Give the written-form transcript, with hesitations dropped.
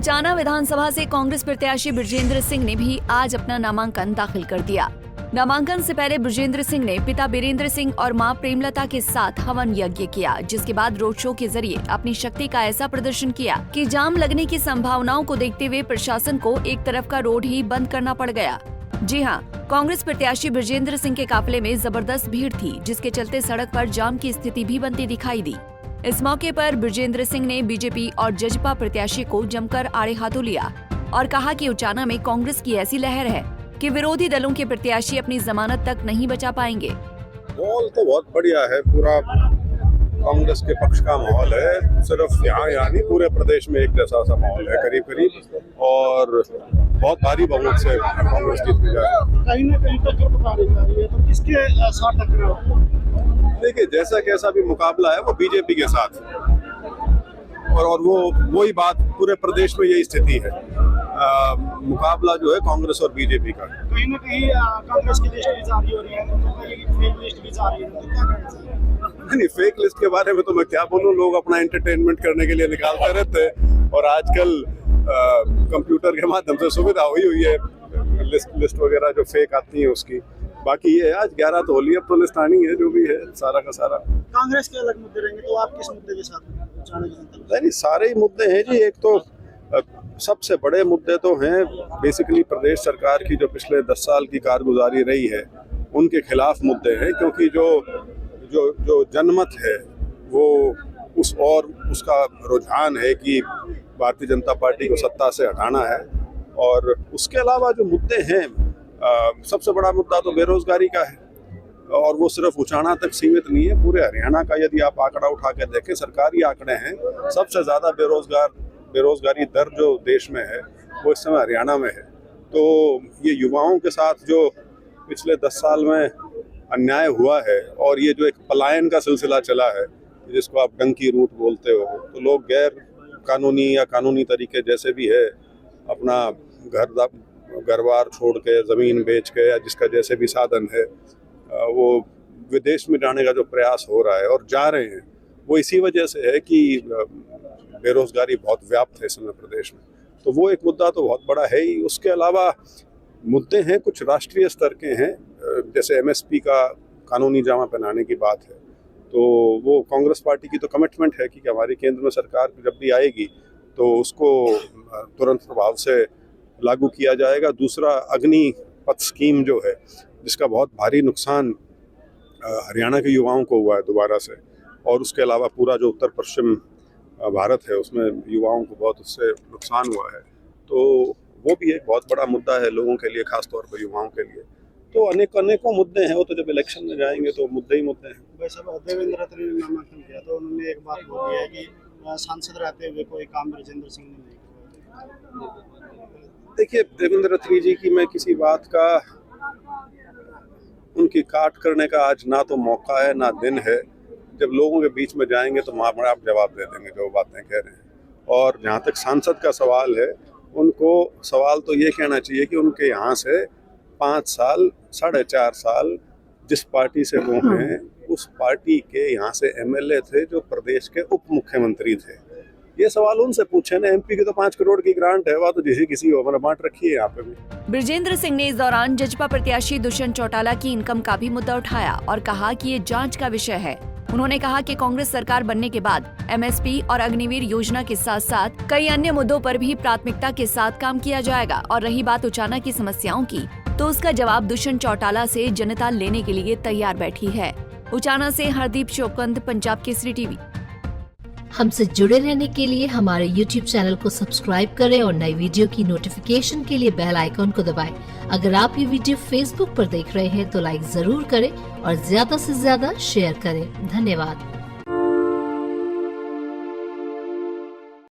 उचाना विधानसभा से कांग्रेस प्रत्याशी बृजेंद्र सिंह ने भी आज अपना नामांकन दाखिल कर दिया। नामांकन से पहले बृजेंद्र सिंह ने पिता बीरेंद्र सिंह और मां प्रेमलता के साथ हवन यज्ञ किया, जिसके बाद रोड शो के जरिए अपनी शक्ति का ऐसा प्रदर्शन किया कि जाम लगने की संभावनाओं को देखते हुए प्रशासन को एक तरफ का रोड ही बंद करना पड़ गया। जी हां, कांग्रेस प्रत्याशी बृजेंद्र सिंह के काफिले में जबरदस्त भीड़ थी, जिसके चलते सड़क पर जाम की स्थिति भी बनती दिखाई दी। इस मौके पर बृजेंद्र सिंह ने बीजेपी और जजपा प्रत्याशी को जमकर आड़े हाथों लिया और कहा कि उचाना में कांग्रेस की ऐसी लहर है कि विरोधी दलों के प्रत्याशी अपनी जमानत तक नहीं बचा पाएंगे। माहौल तो बहुत बढ़िया है, पूरा कांग्रेस के पक्ष का माहौल है। सिर्फ यहाँ नहीं, पूरे प्रदेश में एक जैसा सा माहौल है करीब करीब, और बहुत भारी बहुमत से कांग्रेस जीत भी जाएगी। कहीं ना कहीं टक्कर बताई जा रही है, तो किसके साथ टक्कर हो? देखिए, जैसा कैसा भी मुकाबला है वो बीजेपी के साथ, और वही बात पूरे प्रदेश में यही स्थिति है। मुकाबला जो है कांग्रेस और बीजेपी का। कहीं ना कहीं कांग्रेस की लिस्ट भी जारी हो रही है, तो कहीं फेक लिस्ट भी जारी है, तो क्या कहना चाहिए? नहीं, फेक लिस्ट के बारे में तो मैं क्या बोलूं, लोग अपना एंटरटेनमेंट करने के लिए निकालते रहते हैं, और आजकल कंप्यूटर के माध्यम से सुविधा हुई है लिस्ट वगैरह जो फेक आती है उसकी। बाकी ये आज 11 तो होली, अब तो लिस्ट आनी है, जो भी है सारा का सारा। कांग्रेस के अलग मुद्दे रहेंगे, तो आप किस मुद्दे के साथ जाने की? नहीं, सारे ही मुद्दे हैं जी। एक तो सबसे बड़े मुद्दे तो हैं बेसिकली प्रदेश सरकार की जो पिछले 10 साल की कारगुजारी रही है, उनके खिलाफ मुद्दे हैं, क्योंकि जो जनमत है वो उसका रुझान है कि भारतीय जनता पार्टी को सत्ता से हटाना है। और उसके अलावा जो मुद्दे हैं, सबसे बड़ा मुद्दा तो बेरोजगारी का है, और वो सिर्फ उचाना तक सीमित नहीं है, पूरे हरियाणा का यदि आप आंकड़ा उठा के देखें, सरकारी आंकड़े हैं, सबसे ज़्यादा बेरोजगारी दर जो देश में है वो इस समय हरियाणा में है। तो ये युवाओं के साथ जो पिछले 10 साल में अन्याय हुआ है, और ये जो एक पलायन का सिलसिला चला है, जिसको आप डंकी रूट बोलते हो, तो लोग गैर कानूनी या कानूनी तरीके जैसे भी है अपना घर-बार छोड़ के, ज़मीन बेच के, या जिसका जैसे भी साधन है, वो विदेश में जाने का जो प्रयास हो रहा है और जा रहे हैं, वो इसी वजह से है कि बेरोजगारी बहुत व्याप्त है इस समय प्रदेश में। तो वो एक मुद्दा तो बहुत बड़ा है ही। उसके अलावा मुद्दे हैं कुछ राष्ट्रीय स्तर के हैं, जैसे MSP का कानूनी जामा पहनाने की बात है, तो वो कांग्रेस पार्टी की तो कमिटमेंट है कि हमारी केंद्र में सरकार जब भी आएगी तो उसको तुरंत प्रभाव से लागू किया जाएगा। दूसरा, अग्निपथ स्कीम जो है, जिसका बहुत भारी नुकसान हरियाणा के युवाओं को हुआ है दोबारा से, और उसके अलावा पूरा जो उत्तर पश्चिम भारत है उसमें युवाओं को बहुत उससे नुकसान हुआ है, तो वो भी एक बहुत बड़ा मुद्दा है लोगों के लिए, खास तौर पर युवाओं के लिए। तो अनेकों मुद्दे हैं, वो तो जब इलेक्शन में जाएंगे तो मुद्दे ही मुद्दे हैं। वैसे देवेंद्र रत्न ने नामांकन किया, तो उन्होंने एक बात बोली है कि सांसद रहते हुए कोई काम बृजेंद्र सिंह ने नहीं किया। देखिए, देवेंद्र रत्न जी की मैं किसी बात का उनकी काट करने का आज ना तो मौका है ना दिन है। जब लोगों के बीच में जाएंगे तो वहाँ पर आप जवाब दे देंगे जो बातें कह रहे हैं। और जहाँ तक सांसद का सवाल है, उनको सवाल तो ये कहना चाहिए कि उनके यहाँ से 5 साल 4.5 साल जिस पार्टी से वो हैं, उस पार्टी के यहाँ से MLA थे जो प्रदेश के उप मुख्यमंत्री थे। ये सवाल उनसे पूछे ना। MP की तो 5 करोड़ की ग्रांट है, वह तो किसी को मतलब बांट रखी है यहाँ पे भी। बृजेंद्र सिंह ने इस दौरान जजपा प्रत्याशी दुष्यंत चौटाला की इनकम का भी मुद्दा उठाया और कहा कि ये जांच का विषय है। उन्होंने कहा कि कांग्रेस सरकार बनने के बाद MSP और अग्निवीर योजना के साथ साथ कई अन्य मुद्दों पर भी प्राथमिकता के साथ काम किया जाएगा। और रही बात उचाना की समस्याओं की, तो उसका जवाब दुष्यंत चौटाला से जनता लेने के लिए तैयार बैठी है। उचाना से हरदीप चौकंद, पंजाब केसरी टीवी। हमसे जुड़े रहने के लिए हमारे YouTube चैनल को सब्सक्राइब करें और नई वीडियो की नोटिफिकेशन के लिए बेल आइकॉन को दबाएं। अगर आप ये वीडियो Facebook पर देख रहे हैं तो लाइक जरूर करें और ज्यादा से ज्यादा शेयर करें। धन्यवाद।